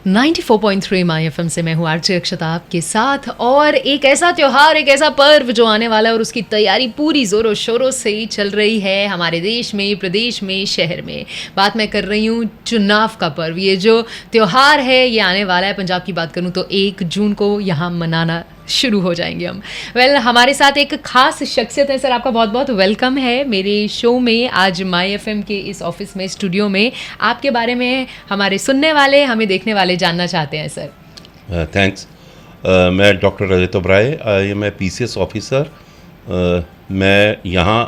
94.3 my FM से मैं हूँ आरजे अक्षता आपके साथ। और एक ऐसा त्योहार, एक ऐसा पर्व जो आने वाला है और उसकी तैयारी पूरी ज़ोरों शोरों से ही चल रही है हमारे देश में, प्रदेश में, शहर में। बात मैं कर रही हूँ चुनाव का पर्व। ये जो त्योहार है ये आने वाला है, पंजाब की बात करूँ तो 1 जून को यहाँ मनाना शुरू हो जाएंगे हम। हमारे साथ एक खास शख्सियत है। सर आपका बहुत बहुत वेलकम है मेरे शो में। आज माय एफएम के इस ऑफिस में, स्टूडियो में आपके बारे में हमारे सुनने वाले, हमें देखने वाले जानना चाहते हैं सर। थैंक्स। मैं doctor Rajat Oberoi, I am a PCS officer. मैं यहाँ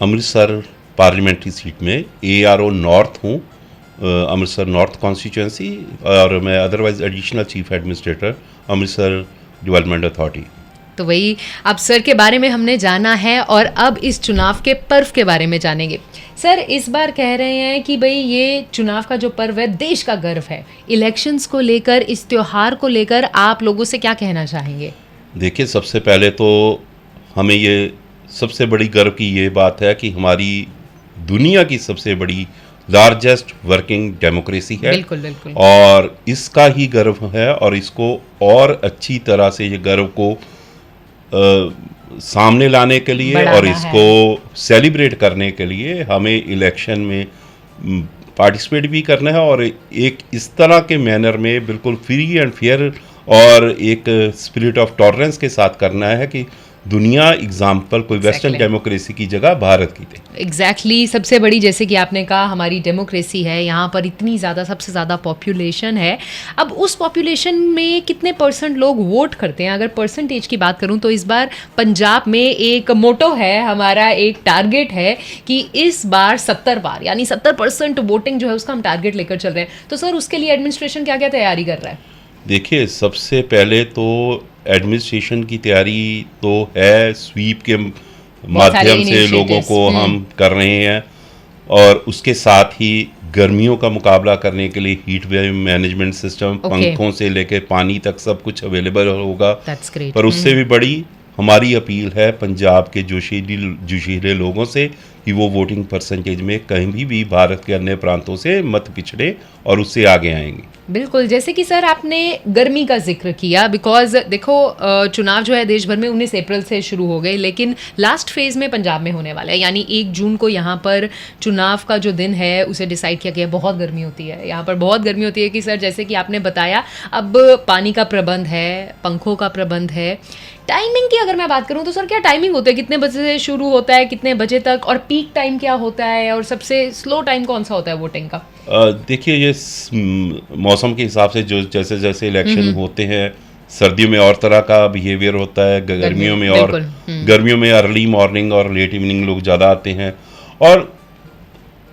अमृतसर पार्लियामेंट्री सीट में एआरओ नॉर्थ हूँ, अमृतसर नॉर्थ कॉन्स्टिट्यूंसी, और मैं otherwise additional chief administrator Amritsar development authority. तो वही अब सर के बारे में हमने जाना है और अब इस चुनाव के पर्व के बारे में जानेंगे। सर इस बार कह रहे हैं कि भाई ये चुनाव का जो पर्व है देश का गर्व है। इलेक्शंस को लेकर, इस त्योहार को लेकर आप लोगों से क्या कहना चाहेंगे? देखिए, सबसे पहले तो हमें ये सबसे बड़ी गर्व की ये बात है कि हमारी दुनिया की सबसे बड़ी लार्जेस्ट वर्किंग डेमोक्रेसी है। बिल्कुल बिल्कुल। और इसका ही गर्व है, और इसको और अच्छी तरह से ये गर्व को सामने लाने के लिए और इसको सेलिब्रेट करने के लिए हमें इलेक्शन में पार्टिसिपेट भी करना है, और एक इस तरह के मैनर में बिल्कुल फ्री एंड फेयर और एक स्पिरिट ऑफ टॉलरेंस के साथ करना है कि दुनिया एग्जाम्पल कोई वेस्टर्न डेमोक्रेसी की जगह भारत की थी। एग्जैक्टली। सबसे बड़ी, जैसे कि आपने कहा, हमारी डेमोक्रेसी है, यहाँ पर इतनी ज़्यादा, सबसे ज़्यादा पॉपुलेशन है। अब उस पॉपुलेशन में कितने परसेंट लोग वोट करते हैं? अगर परसेंटेज की बात करूँ तो इस बार पंजाब में एक मोटो है हमारा, एक टारगेट है कि इस बार 70 बार यानी 70% वोटिंग जो है उसका हम टारगेट लेकर चल रहे हैं। तो सर उसके लिए एडमिनिस्ट्रेशन क्या क्या तैयारी कर रहा है? देखिए, सबसे पहले तो एडमिनिस्ट्रेशन की तैयारी तो है, स्वीप के माध्यम से लोगों को हम कर रहे हैं, और उसके साथ ही गर्मियों का मुकाबला करने के लिए हीट वेव मैनेजमेंट सिस्टम, पंखों से लेके पानी तक सब कुछ अवेलेबल होगा। पर उससे भी बड़ी हमारी अपील है पंजाब के जोशीले लोगों से कि वो वोटिंग परसेंटेज में कहीं भी भारत के अन्य प्रांतों से मत पिछड़े और उससे आगे आएंगे। बिल्कुल। जैसे कि सर आपने गर्मी का जिक्र किया, बिकॉज देखो चुनाव जो है देश भर में 19 अप्रैल से शुरू हो गए, लेकिन लास्ट फेज में पंजाब में होने वाला है, यानी 1 जून को यहाँ पर चुनाव का जो दिन है उसे डिसाइड किया गया। बहुत गर्मी होती है यहाँ पर, बहुत गर्मी होती है कि सर जैसे कि आपने बताया, अब पानी का प्रबंध है, पंखों का प्रबंध है। टाइमिंग की अगर मैं बात करूं तो सर क्या टाइमिंग होता है? कितने बजे से शुरू होता है, कितने बजे तक, और पीक टाइम क्या होता है, और सबसे स्लो टाइम कौन सा होता है वोटिंग का? देखिए, ये मौसम के हिसाब से जो जैसे जैसे इलेक्शन होते हैं, सर्दियों में और तरह का बिहेवियर होता है, गर्मियों में और गर्मियों में अर्ली मॉर्निंग और लेट इवनिंग लोग ज़्यादा आते हैं, और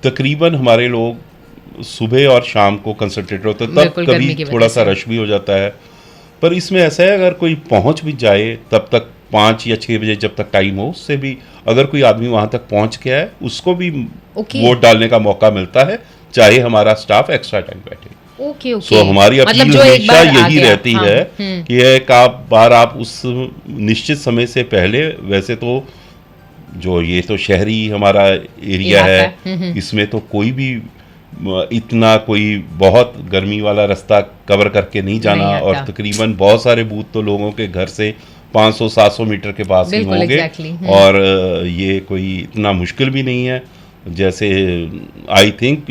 तकरीबन हमारे लोग सुबह और शाम को कंसंट्रेट होते हैं, तब कभी थोड़ा सा रश भी हो जाता है। पर इसमें ऐसा है, अगर कोई पहुंच भी जाए तब तक 5 या 6 बजे जब तक टाइम हो, उससे भी अगर कोई आदमी वहां तक पहुंच गया है उसको भी वोट डालने का मौका मिलता है, चाहे हमारा स्टाफ एक्स्ट्रा टाइम बैठे। सो हमारी अपील हमेशा यही रहती है कि एक बार आप उस निश्चित समय से पहले, वैसे तो जो ये तो शहरी हमारा एरिया है, इसमें तो कोई भी इतना कोई बहुत गर्मी वाला रास्ता कवर करके नहीं जाना, और तकरीबन बहुत सारे बूथ तो लोगों के घर से 500-700 मीटर के पास ही होंगे। और ये कोई इतना मुश्किल भी नहीं है। जैसे आई थिंक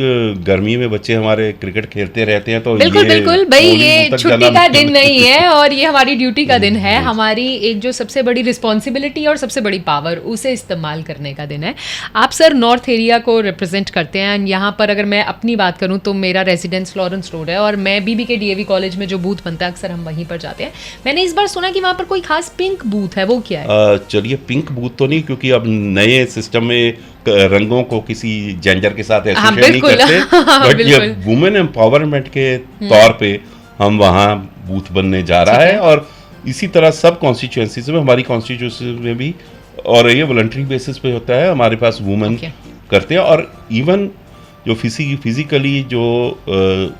गर्मी में बच्चे हमारे क्रिकेट खेलते रहते हैं, तो बिल्कुल भाई, ये छुट्टी का दिन नहीं है और ये हमारी ड्यूटी का दिन है। हमारी एक जो सबसे बड़ी रिस्पॉन्सिबिलिटी और सबसे बड़ी पावर, उसे इस्तेमाल करने का दिन है। आप सर नॉर्थ एरिया को रिप्रेजेंट करते हैं। यहाँ पर अगर मैं अपनी बात करूँ तो मेरा रेजिडेंस फ्लोरेंस रोड है, और मैं बीबीके डीएवी कॉलेज में जो बूथ बनता है अक्सर हम वहीं पर जाते हैं। मैंने इस बार सुना कि वहाँ पर कोई खास पिंक बूथ है, वो क्या है? चलिए, पिंक बूथ तो नहीं, क्योंकि अब नए सिस्टम में रंगों को किसी जेंडर के साथ एसोसिएट नहीं करते, बट ये वुमेन एम्पावरमेंट के तौर पे हम वहाँ बूथ बनने जा रहा है। और इसी तरह सब कॉन्स्टिट्यूएंसीज में, हमारी कॉन्स्टिट्यूएंसी में भी, और ये वॉलंटरी बेसिस पे होता है, हमारे पास वुमेन करते हैं। और इवन जो फिजिकली जो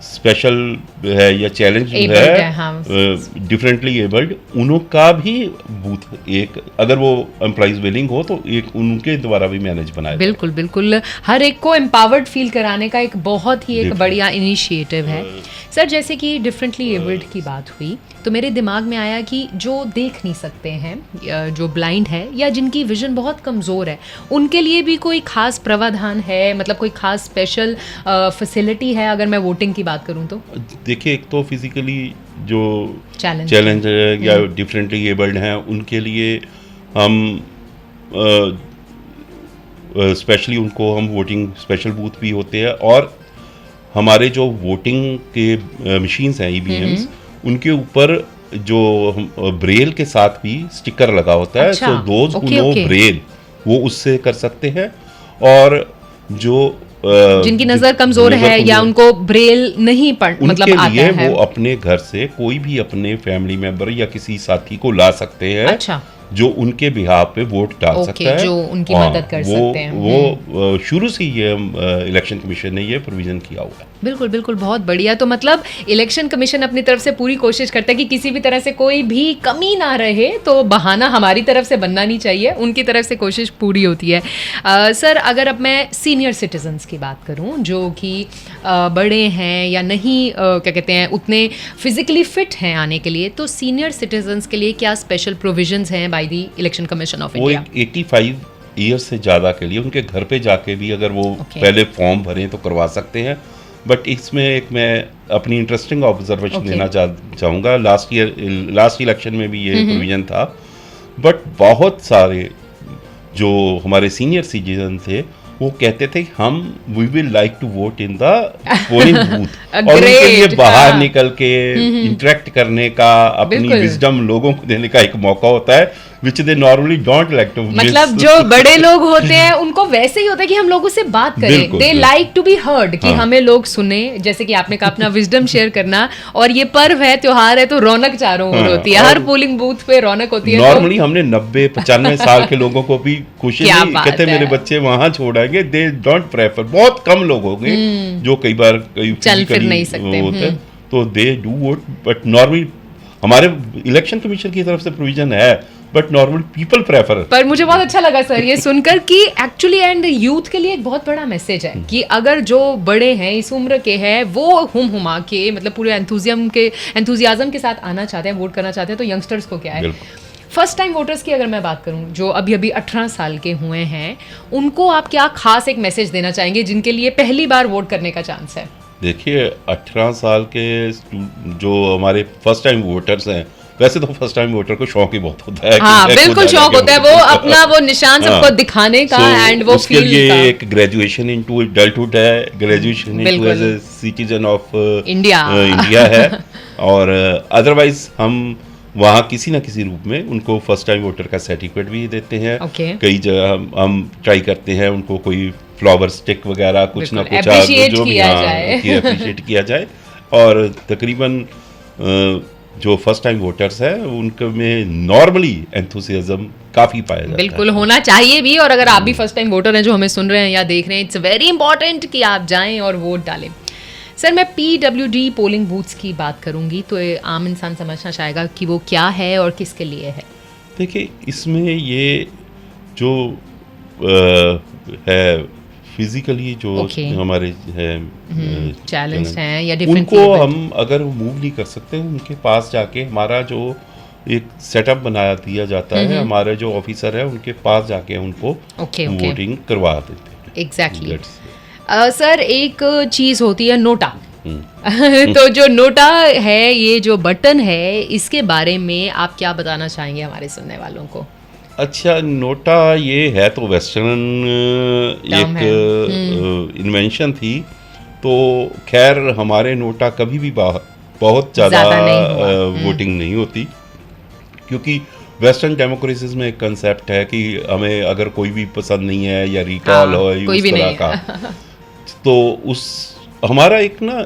स्पेशल है या चैलेंज है, हाँ। डिफरेंटली एबल्ड, उनका भी बूथ एक, अगर वो एम्प्लॉइज विलिंग हो तो एक उनके द्वारा भी मैनेज बनाया। बिल्कुल बिल्कुल, हर एक को एम्पावर्ड फील कराने का एक बहुत ही एक बढ़िया इनिशिएटिव है। सर जैसे कि डिफरेंटली एबल्ड की बात हुई तो मेरे दिमाग में आया कि जो देख नहीं सकते हैं, जो ब्लाइंड है या जिनकी विजन बहुत कमज़ोर है, उनके लिए भी कोई खास प्रावधान है, मतलब कोई खास स्पेशल फैसिलिटी है अगर मैं वोटिंग की बात करूं तो? देखिए, एक तो फिजिकली जो चैलेंज है या डिफरेंटली एबल्ड हैं, उनके लिए हम स्पेशली उनको हम वोटिंग स्पेशल बूथ भी होते हैं, और हमारे जो वोटिंग के मशीन्स हैं EVMs, उनके ऊपर जो ब्रेल के साथ भी स्टिकर लगा होता है। So those who know Braille वो उससे कर सकते हैं, और जो जिनकी नजर कमजोर है या उनको ब्रेल नहीं मतलब आता है, वो अपने घर से कोई भी अपने फैमिली मेंबर या किसी साथी को ला सकते हैं। अच्छा। जो उनके बिहाफ पे वोट डाल सकता है, जो उनकी मदद कर सकते हैं। वो शुरू से ये इलेक्शन कमीशन ने ये प्रोविजन किया हुआ है। बिल्कुल बिल्कुल, बहुत बढ़िया। तो मतलब इलेक्शन कमीशन अपनी तरफ से पूरी कोशिश करता है कि किसी भी तरह से कोई भी कमी ना रहे, तो बहाना हमारी तरफ से बनना नहीं चाहिए, उनकी तरफ से कोशिश पूरी होती है। सर अगर अब मैं सीनियर सिटीजन्स की बात करूं जो कि बड़े हैं या नहीं क्या कहते हैं उतने फिजिकली फिट हैं आने के लिए, तो सीनियर सिटीजन्स के लिए क्या स्पेशल प्रोविजंस हैं by the election commission of India? 85 years से ज़्यादा के लिए उनके घर पे जाके भी अगर वो पहले फॉर्म भरें तो करवा सकते हैं। बट इसमें एक मैं अपनी इंटरेस्टिंग ऑब्जर्वेशन देना चाहूँगा। लास्ट इलेक्शन में भी ये प्रोविजन था, बट बहुत सारे जो हमारे सीनियर सिटीजन थे वो कहते थे हम we will like to vote in the polling booth, और उनके लिए बाहर निकल के इंटरेक्ट करने का, अपनी विजडम लोगों को देने का एक मौका होता है, which they normally don't like to miss. मतलब जो बड़े लोग होते हैं उनको वैसे ही होता है कि हम लोगों से बात करें, they like to be heard, कि हमें लोग सुने। जैसे कि आपने कहा अपना विजडम शेयर करना, और ये पर्व है, त्योहार है, तो रौनक चारों ओर होती है, हर पोलिंग बूथ पे रौनक होती है। नॉर्मली हमने 90-95 साल के लोगों को भी खुशी नहीं कहते मेरे बच्चे वहां छोड़ाएंगे, दे डोंट प्रेफर। बहुत कम लोग होंगे जो कई बार चल फिर नहीं सकते होते, तो they do vote. But normally हमारे इलेक्शन कमीशन की तरफ से प्रोविजन है, बट नॉर्मल पीपल प्रेफर। पर मुझे बहुत अच्छा लगा सर ये सुनकर कि एक्चुअली एंड यूथ के लिए एक बहुत बड़ा मैसेज है कि अगर जो बड़े हैं, इस उम्र के हैं, वो हुमा के मतलब पूरे एंथुजियाज्म के साथ आना चाहते हैं, वोट करना चाहते हैं, तो यंगस्टर्स को क्या है, फर्स्ट टाइम वोटर्स की अगर मैं बात करूं जो अभी 18 साल के हुए हैं, उनको आप क्या खास एक मैसेज देना चाहेंगे जिनके लिए पहली बार वोट करने का चांस है? देखिए, 18 साल के जो हमारे फर्स्ट टाइम वोटर्स हैं, वैसे तो फर्स्ट टाइम वोटर को शौक ही बहुत होता है। हाँ, बिल्कुल शौक होता है, वो अपना वो निशान सबको दिखाने का एंड वो फील का। ये एक ग्रेजुएशन इनटू एडल्टहुड है, graduation into as a citizen of India है, और अदरवाइज हम वहाँ किसी ना किसी रूप में उनको फर्स्ट टाइम वोटर का सर्टिफिकेट भी देते हैं। कई जगह हम ट्राई करते हैं उनको कोई फ्लावर स्टिक वगैरह कुछ ना कुछ जो भी अप्रिशिएट किया जाए, और तकरीबन जो फर्स्ट टाइम वोटर्स हैं उनके में नॉर्मली एंथुसियाज्म काफ़ी पाया जाता है। बिल्कुल होना चाहिए भी, और अगर आप भी फर्स्ट टाइम वोटर हैं जो हमें सुन रहे हैं या देख रहे हैं, इट्स वेरी इंपॉर्टेंट कि आप जाएं और वोट डालें। सर मैं PWD पोलिंग बूथ्स की बात करूंगी तो आम इंसान समझना चाहेगा कि वो क्या है और किसके लिए है। देखिए, इसमें ये जो है फिजिकली जो हमारे चैलेंज हैं या उनको हम अगर मूव नहीं कर सकते, उनके पास जाके हमारा जो एक सेटअप बनाया दिया जाता है, हमारे जो ऑफिसर है उनके पास जाके उनको वोटिंग करवा देते हैं। एग्जैक्टली। सर एक चीज़ होती है नोटा तो जो नोटा है, ये जो बटन है, इसके बारे में आप क्या बताना चाहेंगे हमारे सुनने वालों को? अच्छा, नोटा ये है तो वेस्टर्न एक इन्वेंशन थी, तो खैर हमारे नोटा कभी भी बहुत ज़्यादा वोटिंग नहीं होती, क्योंकि वेस्टर्न डेमोक्रेसीज में एक कंसेप्ट है कि हमें अगर कोई भी पसंद नहीं है या रिकॉल हो उस तरह का, तो उस हमारा एक ना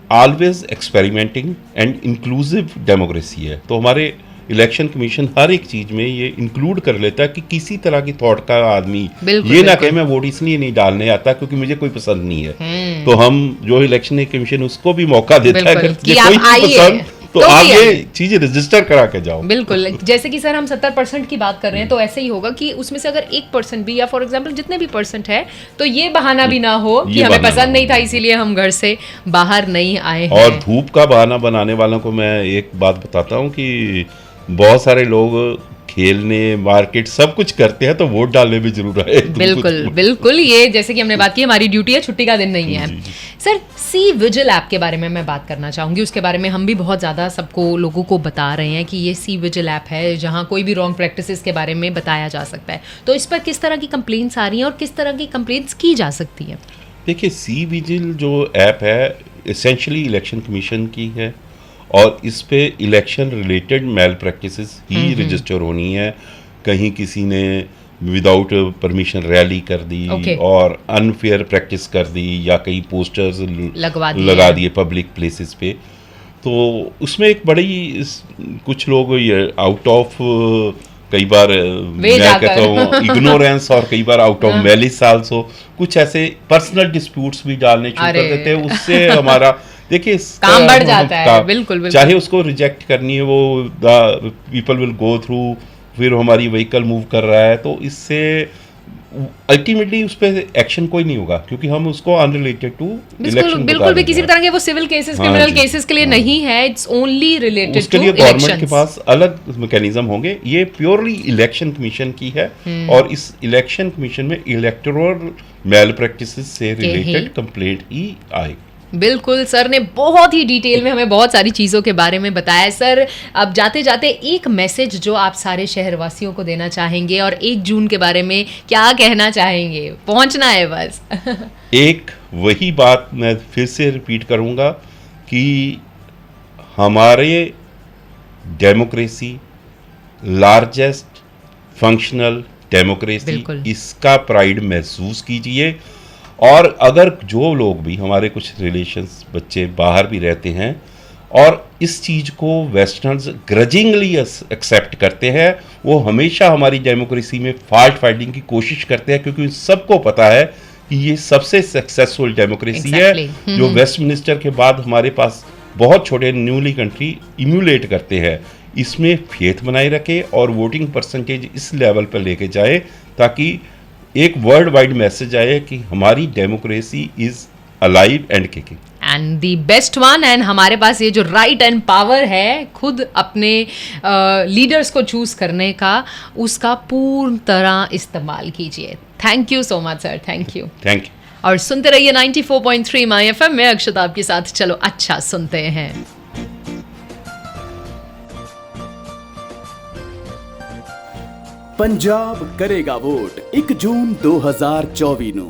always experimenting and inclusive democracy है, तो हमारे इलेक्शन कमीशन हर एक चीज में ये इंक्लूड कर लेता है कि किसी तरह की थॉट का आदमी बिल्कुल, ये ना बिल्कुल। कहे मैं वोट इसलिए नहीं डालने आता क्योंकि मुझे कोई पसंद नहीं है। तो हम जो इलेक्शन कमीशन उसको भी मौका देता है बिल्कुल, कि कि कोई आप नहीं आइए, पसंद तो तो आप भी ये आइए। चीजें रजिस्टर करा के जाओ। बिल्कुल, जैसे कि सर हम 70% की बात कर रहे हैं तो ऐसे ही होगा कि उसमें से अगर 1% भी या फॉर एग्जांपल जितने भी परसेंट है तो ये बहाना भी ना हो कि ये हमें बहाना ना पसंद नहीं था हो। इसीलिए हम घर से बाहर नहीं आए हैं। और धूप का बहाना बनाने वालों को मैं एक बात बताता हूँ कि बहुत सारे लोग खेलने मार्केट सब कुछ करते हैं तो वोट डालने भी जरूर आए। बिल्कुल बिल्कुल, ये जैसे कि हमने बात की हमारी ड्यूटी है, छुट्टी का दिन नहीं है। सर सी विजिल ऐप के बारे में मैं बात करना चाहूंगी, उसके बारे में हम भी बहुत ज़्यादा सबको लोगों को बता रहे हैं कि ये सी विजिल ऐप है जहाँ कोई भी रॉन्ग प्रैक्टिसेस के बारे में बताया जा सकता है। तो इस पर किस तरह की कंप्लेंट्स आ रही हैं और किस तरह की कंप्लेंट्स की जा सकती हैं? देखिए सी विजिल जो ऐप है इसेंशली इलेक्शन कमीशन की है और इस पे इलेक्शन रिलेटेड मैल प्रैक्टिसेस ही रजिस्टर होनी है। कहीं किसी ने विदाउट परमिशन रैली कर दी Okay. और अनफेयर प्रैक्टिस कर दी या कई पोस्टर्स लगा दिए पब्लिक प्लेसेस पे, तो उसमें एक बड़ी कुछ लोग ये आउट ऑफ कई बार मैं कहता हूँ इग्नोरेंस और कई बार आउट ऑफ मैलिस आल्सो कुछ ऐसे पर्सनल डिस्प्यूट्स भी डालने शुरू कर देते हैं। उससे हमारा देखिए काम बढ़ जाता है। बिल्कुल बिल्कुल, चाहे उसको रिजेक्ट करनी है वो पीपल विल गो थ्रू, फिर हमारी व्हीकल मूव कर रहा है तो इससे अल्टीमेटली उस पर एक्शन कोई नहीं होगा क्योंकि हम उसको अनरिलेटेड टू इलेक्शन बिल्कुल भी किसी भी तरह के वो सिविल केसेस क्रिमिनल केसेस के लिए नहीं है, इट्स ओनली रिलेटेड उसके टू लिए गवर्नमेंट के इलेक्शंस। पास अलग मैकेनिज्म होंगे। ये प्योरली इलेक्शन कमीशन की है और इस इलेक्शन कमीशन में इलेक्टोरल मैल प्रैक्टिसेस से रिलेटेड कंप्लेंट ही आएगी। बिल्कुल, सर ने बहुत ही डिटेल में हमें बहुत सारी चीज़ों के बारे में बताया। सर अब जाते जाते एक मैसेज जो आप सारे शहरवासियों को देना चाहेंगे और 1 जून के बारे में क्या कहना चाहेंगे? पहुंचना है बस। एक वही बात मैं फिर से रिपीट करूंगा कि हमारे डेमोक्रेसी लार्जेस्ट फंक्शनल डेमोक्रेसी, बिल्कुल। इसका प्राइड महसूस कीजिए। और अगर जो लोग भी हमारे कुछ रिलेशंस बच्चे बाहर भी रहते हैं और इस चीज़ को वेस्टर्न्स ग्रजिंगली एक्सेप्ट करते हैं, वो हमेशा हमारी डेमोक्रेसी में फॉल्ट फाइंडिंग की कोशिश करते हैं क्योंकि सबको पता है कि ये सबसे सक्सेसफुल डेमोक्रेसी है जो वेस्टमिनिस्टर के बाद हमारे पास बहुत छोटे न्यूली कंट्री इम्यूलेट करते हैं। इसमें फेथ बनाए रखे और वोटिंग परसेंटेज इस लेवल पर लेके जाए ताकि एक वर्ल्ड वाइड मैसेज आए कि हमारी democracy is alive and kicking and the best one. And हमारे पास ये जो राइट एंड पावर है खुद अपने लीडर्स को चूज करने का, उसका पूर्ण तरह इस्तेमाल कीजिए। Thank you so much sir, thank you. Thank you. और सुनते रहिए 94.3 माई एफएम में अक्षत आपके साथ। चलो अच्छा सुनते हैं। पंजाब करेगा वोट 1 जून 2024 ਨੂੰ